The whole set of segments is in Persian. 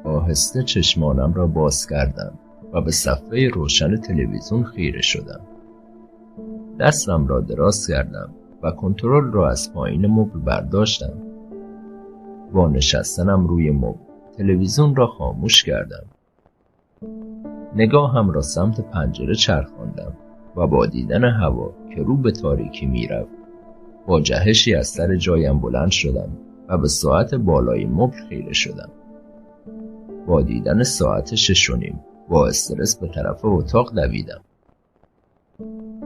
آهسته چشمانم را باز کردم و به صفحه روشن تلویزیون خیره شدم. دستم را دراز کردم و کنترل را از پایین مبل برداشتم. با نشستنم روی مبل تلویزیون را خاموش کردم. نگاهم را سمت پنجره چرخاندم و با دیدن هوا که رو به تاریکی میرفت با جهشی از سر جایم بلند شدم و به ساعت بالای مبل خیره شدم. با دیدن ساعت 6:30 با استرس به طرف اتاق دویدم.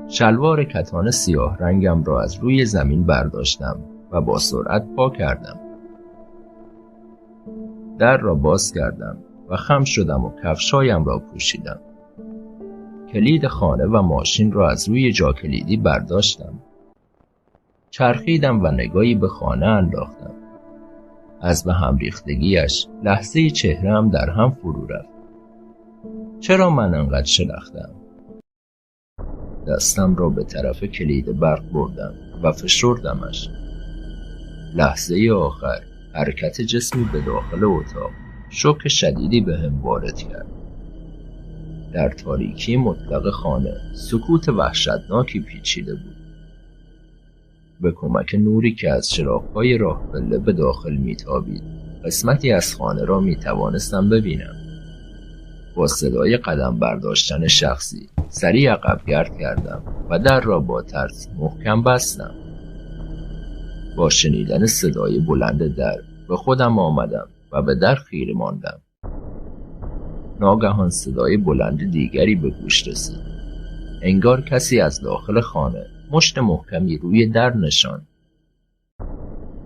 شلوار کتان سیاه رنگم را از روی زمین برداشتم و با سرعت پا کردم. در را باز کردم و خم شدم و کفشایم را پوشیدم. کلید خانه و ماشین را از روی جا کلیدی برداشتم. چرخیدم و نگاهی به خانه انداختم. از به هم ریختگیش لحظه چهره‌ام در هم فرو رفت. چرا من انقدر شلختم؟ دستم را به طرف کلید برق بردم و فشردمش. لحظه آخر حرکت جسمی به داخل اتاق شوک شدیدی به هم وارد کرد. در تاریکی مطلق خانه سکوت وحشتناکی پیچیده بود. به کمک نوری که از چراغ‌های راه پله به داخل میتابید قسمتی از خانه را میتوانستم ببینم. با صدای قدم برداشتن شخصی سریع عقب گرد کردم و در را با ترس محکم بستم. با شنیدن صدای بلند در به خودم آمدم و به در خیره ماندم. ناگهان صدای بلند دیگری به گوش رسید. انگار کسی از داخل خانه مشت محکمی روی در نشاند.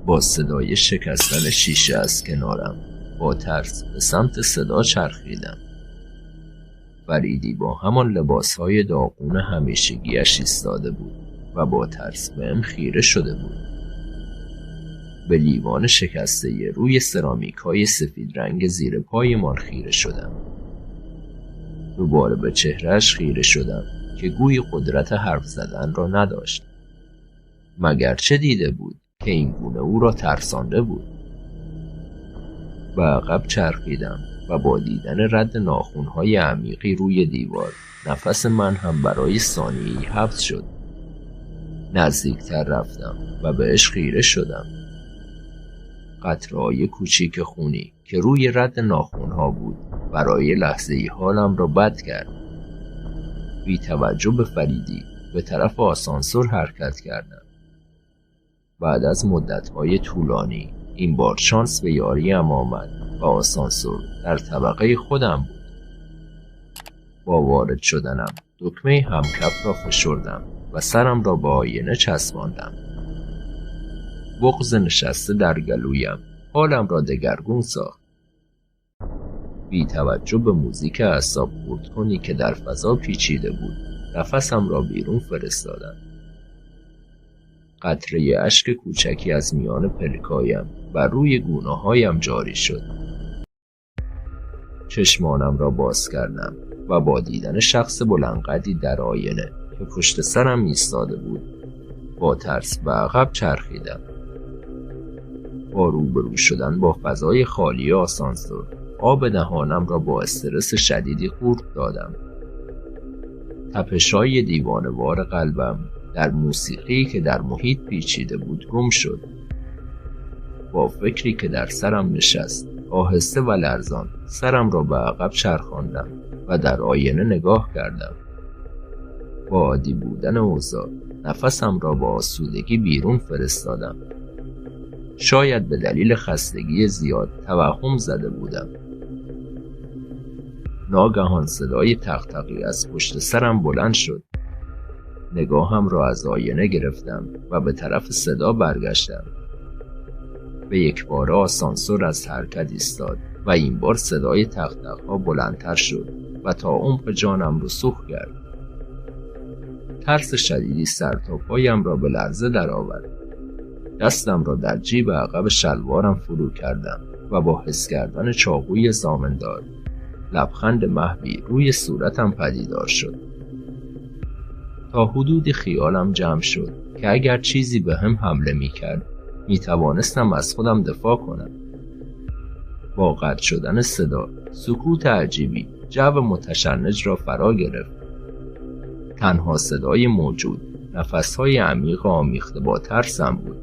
با صدای شکستن شیشه از کنارم با ترس به سمت صدا چرخیدم. فریدی با همان لباسهای داغون همیشگیش ایستاده بود و با ترس بهم خیره شده بود. به لیوان شکسته روی سرامیک‌های سفید رنگ زیر پایمان خیره شدم. دوباره به چهرهش خیره شدم که گویی قدرت حرف زدن را نداشت. مگر چه دیده بود که این گونه او را ترسانده بود؟ به عقب چرخیدم و با دیدن رد ناخن‌های عمیقی روی دیوار نفس من هم برای ثانیه‌ای حبس شد. نزدیکتر رفتم و بهش خیره شدم. قطره‌های کوچیک خونی که روی رد ناخن‌ها بود برای لحظه‌ای حالم را بد کرد. بی توجه به فریدی به طرف آسانسور حرکت کردم. بعد از مدت‌های طولانی این بار شانس به یاریم آمد و آسانسور در طبقه خودم بود. با وارد شدنم دکمه همکف را فشردم و سرم را به آینه چسباندم. بغض نشسته در گلویم حالم را دگرگون ساخت. بی توجه به موزیک اعصاب خورد کنی که در فضا پیچیده بود نفسم را بیرون فرستادم. قطره اشک کوچکی از میان پلکایم بر روی گونه‌هایم جاری شد. چشمانم را باز کردم و با دیدن شخص بلندقدی در آینه که پشت سرم ایستاده بود با ترس به عقب چرخیدم. با روبرو شدن با فضای خالی آسانسور آب دهانم را با استرس شدیدی خورد دادم. تپش‌های دیوانه‌وار قلبم در موسیقی که در محیط پیچیده بود گم شد. با فکری که در سرم نشست آهسته و لرزان سرم را به عقب چرخاندم و در آینه نگاه کردم. با عادی بودن اوضاع نفسم را با آسودگی بیرون فرستادم. شاید به دلیل خستگی زیاد توهم زده بودم. ناگهان صدای تق‌تقی از پشت سرم بلند شد. نگاهم را از آینه گرفتم و به طرف صدا برگشتم. به یک بار آسانسور از حرکت ایستاد و این بار صدای تق‌تق‌ها بلندتر شد و تا عمق جانم رسوخ کرد. ترس شدیدی سر تا پایم را به لرزه درآورد. دستم را در جیب عقب شلوارم فرو کردم و با حس کردن چاقوی زامندار لبخند محوی روی صورتم پدیدار شد. تا حدودی خیالم جمع شد که اگر چیزی به هم حمله می کرد می توانستم از خودم دفاع کنم. با قطع شدن صدا، سکوت عجیبی جو متشنج را فرا گرفت. تنها صدای موجود نفس‌های عمیق آمیخته با ترسم بود.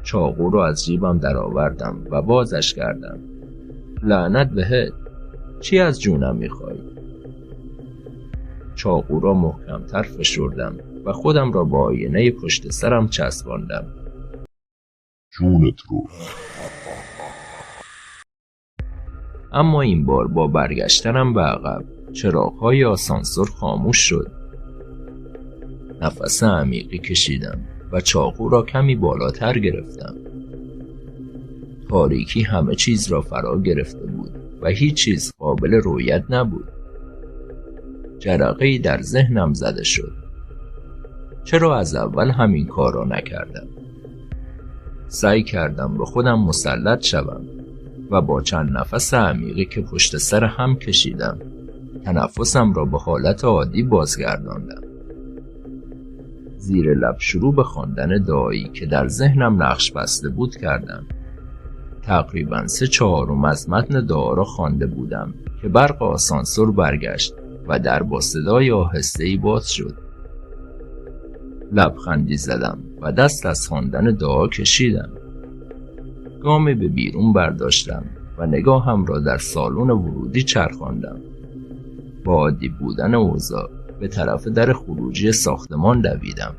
چاقو را از جیبم درآوردم و بازش کردم. لعنت بهت، چی از جونم می‌خوای؟ چاقو را محکم‌تر فشردم و خودم را با آینه پشت سرم چسباندم. جونت رو. اما این بار با برگشتنم به عقب چراغ‌های آسانسور خاموش شد. نفس عمیقی کشیدم و چاقو را کمی بالاتر گرفتم. تاریکی همه چیز را فرا گرفته بود و هیچ چیز قابل رؤیت نبود. جرقه‌ای در ذهنم زده شد. چرا از اول همین کار را نکردم؟ سعی کردم به خودم مسلط شوم و با چند نفس عمیقی که پشت سر هم کشیدم تنفسم را به حالت عادی بازگرداندم. زیر لب شروع به خواندن دعایی که در ذهنم نقش بسته بود کردم. تقریباً 3/4 از متن دعا را خوانده بودم که برق آسانسور برگشت و در با صدای آهسته‌ای باز شد. لبخندی زدم و دست از خواندن دعا کشیدم. گامی به بیرون برداشتم و نگاهم را در سالن ورودی چرخاندم. با عادی بودن اوضاع به طرف در خروجی ساختمان دویدم.